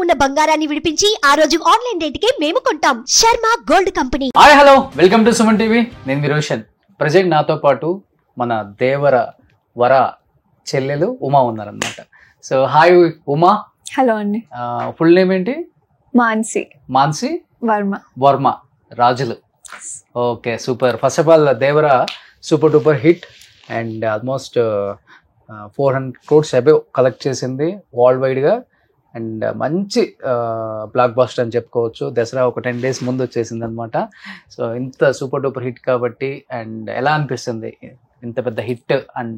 ఉన్న బంగారాన్ని విడిపించి ఆ రోజు ఆన్లైన్ రేటుకే మేము కొంటాం. Sharma gold company. Hi hello, welcome to Suman TV. నేను మీ రోషన్. ప్రజెంట్ నాతో పాటు మన దేవర వర చెల్లెలు ఉమా ఉన్నారనమాట. So hi Uma. హలో అండి. ఫుల్ నేమ్ ఏంటి? మాన్సి వర్మ రాజులు. Okay, super. First of all Devara super duper hit and almost 400 crores above collect చేసింది వరల్డ్ వైడ్గా. అండ్ మంచి బ్లాక్ బస్టర్ అని చెప్పుకోవచ్చు. దసరా ఒక 10 days ముందు వచ్చేసింది అనమాట. సో ఇంత సూపర్ డూపర్ హిట్ కాబట్టి అండ్ ఎలా అనిపిస్తుంది ఇంత పెద్ద హిట్ అండ్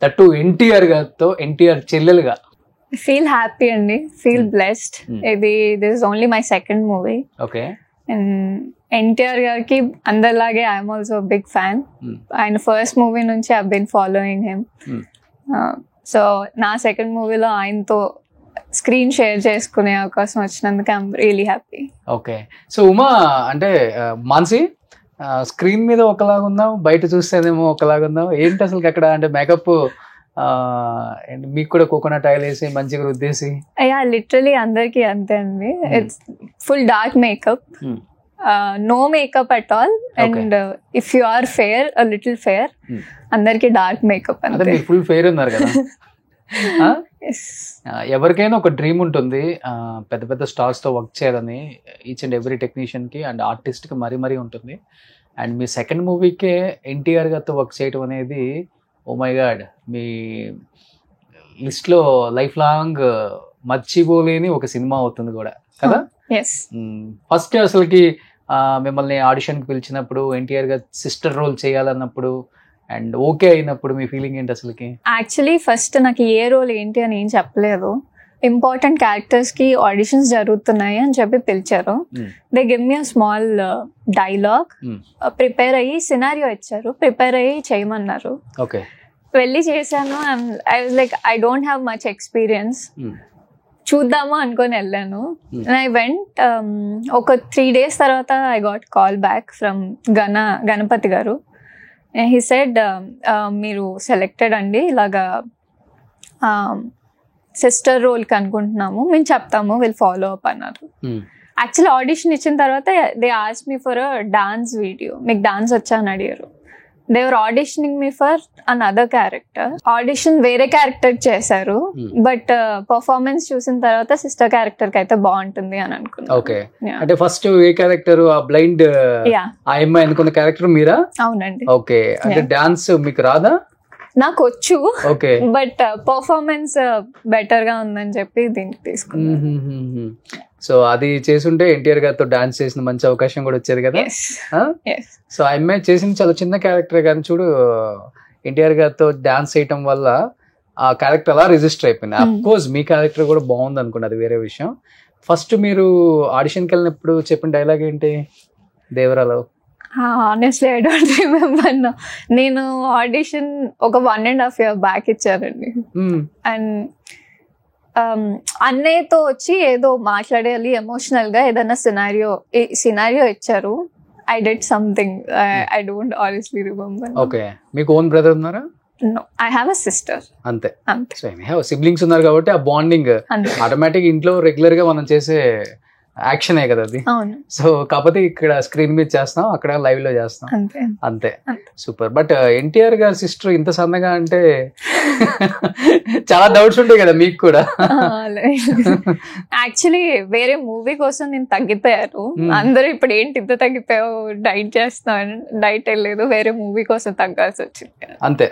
దట్టు ఎన్టీఆర్ గారితో, ఎన్టీఆర్ చెల్లెలుగా? ఫీల్ హ్యాపీ అండి, feel blessed. This is only my second movie. Okay. And NTR గారికి అందరిలాగే ఐఎమ్ ఆల్సో బిగ్ ఫ్యాన్. ఆయన ఫస్ట్ మూవీ నుంచి I been following him. So నా సెకండ్ మూవీలో ఆయనతో స్క్రీన్ షేర్ చేసుకునే అవకాశం వచ్చినందుకు I'm really happy. Okay. So Uma అంటే మాన్సి స్క్రీన్ మీద ఒకలాగా ఉన్నావు, బయట చూస్తేనేమో ఒకలాగా ఉన్నావు. ఏంటి అసలు అక్కడ అంటే మేకప్ మీకు కూడా కోకోనట్ ఆయిల్ వేసి మంచిగా రుద్దేసి? అయ్యా లిటరలీ అందరికి అంతే అండి. It's full dark makeup, no makeup at all. And if you are fair, a little fair, అందరికి డార్క్ మేకప్. అంటే మీరు ఫుల్ ఫేర్ ఉన్నారు కదా. ఎవరికైనా ఒక డ్రీమ్ ఉంటుంది పెద్ద పెద్ద స్టార్స్ తో వర్క్ చేయాలని. ఈచ్ అండ్ ఎవ్రీ టెక్నీషియన్ కి అండ్ ఆర్టిస్ట్ కి మరీ ఉంటుంది. అండ్ మీ సెకండ్ మూవీకే ఎన్టీఆర్ గారితో వర్క్ చేయడం అనేది, ఓ మై గాడ్, మీ లిస్ట్లో లైఫ్ లాంగ్ మర్చిపోలేని ఒక సినిమా అవుతుంది కూడా కదా. ఫస్ట్ అసలుకి మిమ్మల్ని ఆడిషన్కి పిలిచినప్పుడు, ఎన్టీఆర్ గారు సిస్టర్ రోల్ చేయాలన్నప్పుడు అండ్ ఓకే అయినప్పుడు మీ ఫీలింగ్ ఏంటి అసలుకి? యాక్చువల్లీ ఫస్ట్ నాకు ఏ రోల్ ఏంటి అని ఏం చెప్పలేదు. ఇంపార్టెంట్ క్యారెక్టర్స్ కి ఆడిషన్స్ జరుగుతున్నాయి అని చెప్పి పిలిచారు. They give me a small dialogue, prepare అయ్యి సినారియో ఇచ్చారు, ప్రిపేర్ అయ్యి చేయమన్నారు. ఓకే. వెళ్ళి చేశాను. I was like I don't have much experience, చూద్దాము అనుకొని వెళ్ళాను. I went. ఒక 3 days తర్వాత I got call back from Ganapathi garu. He said మీరు సెలెక్టెడ్ అండి, ఇలాగా సిస్టర్ రోల్కి అనుకుంటున్నాము, మేము చెప్తాము, విల్ ఫాలో అప్ అన్నారు. యాక్చువల్లీ ఆడిషన్ ఇచ్చిన తర్వాత they asked me for a dance video. మీకు డాన్స్ వచ్చా అని అడిగారు. They were auditioning me for another character. Audition వేరే క్యారెక్టర్ చేశారు, బట్ పర్ఫార్మెన్స్ చూసిన తర్వాత సిస్టర్ క్యారెక్టర్ కి అయితే బాగుంటుంది అని అనుకున్నాను. ఓకే. అంటే ఫస్ట్ ఏ క్యారెక్టర్? ఆ బ్లైండ్ ఆ అమ్మాయి అనుకున్న క్యారెక్టర్ మీరా? అవునండి. ఓకే. అంటే డాన్స్ మీకు రాదా? నాకు వచ్చు, బట్ పర్ఫార్మెన్స్ బెటర్ గా ఉందని చెప్పి దీనికి తీసుకున్నాను. సో అది చేసుంటే ఎన్టీఆర్ గారితో డాన్స్ చేసిన మంచి అవకాశం కూడా వచ్చేది కదా. సో ఆ అమ్మాయి చేసింది చాలా చిన్న క్యారెక్టర్, కానీ చూడు ఎన్టీఆర్ గారితో డాన్స్ చేయటం వల్ల ఆ క్యారెక్టర్ అలా రిజిస్టర్ అయిపోయింది. అఫ్ కోర్స్ మీ క్యారెక్టర్ కూడా బాగుంది అనుకోండి, అది వేరే విషయం. ఫస్ట్ మీరు ఆడిషన్కి వెళ్ళినప్పుడు చెప్పిన డైలాగ్ ఏంటి దేవరాలో? Honestly I don't remember. నేను ఆడిషన్ ఒక 1.5 years బ్యాక్ ఇచ్చారండి. అండ్ అన్నయ్యతో వచ్చి ఏదో మాట్లాడాలి ఎమోషనల్ గా, ఏదైనా సినారియో ఇచ్చారు. I did something, I don't honestly remember. Okay. మీకు ఓన్ బ్రదర్ ఉన్నారా? No, I have a sister. అంతే. సో సిబ్లింగ్స్ ఉన్నారు కాబట్టి ఆ బాండింగ్ ఆటోమేటిక్ ఇంట్లో రెగ్యులర్ గా మనం చేసే యాక్షనే కదా అది. సో కాకపోతే ఇక్కడ స్క్రీన్ మీద చేస్తాం, అక్కడ లైవ్ లో చేస్తాం, అంతే. సూపర్. బట్ ఎన్టీఆర్ గారి సిస్టర్ ఇంత సన్నగా అంటే చాలా డౌట్స్ ఉంటాయి కదా మీకు కూడా. యాక్చువల్లీ వేరే మూవీ కోసం నేను తగ్గిపోయాను. అందరూ ఇప్పుడు ఏంటి ఇంత తగ్గిపోయావు, డైట్ చేస్తున్నాను. డైట్ వెళ్ళలేదు, వేరే మూవీ కోసం తగ్గాల్సి వచ్చింది. అంతే.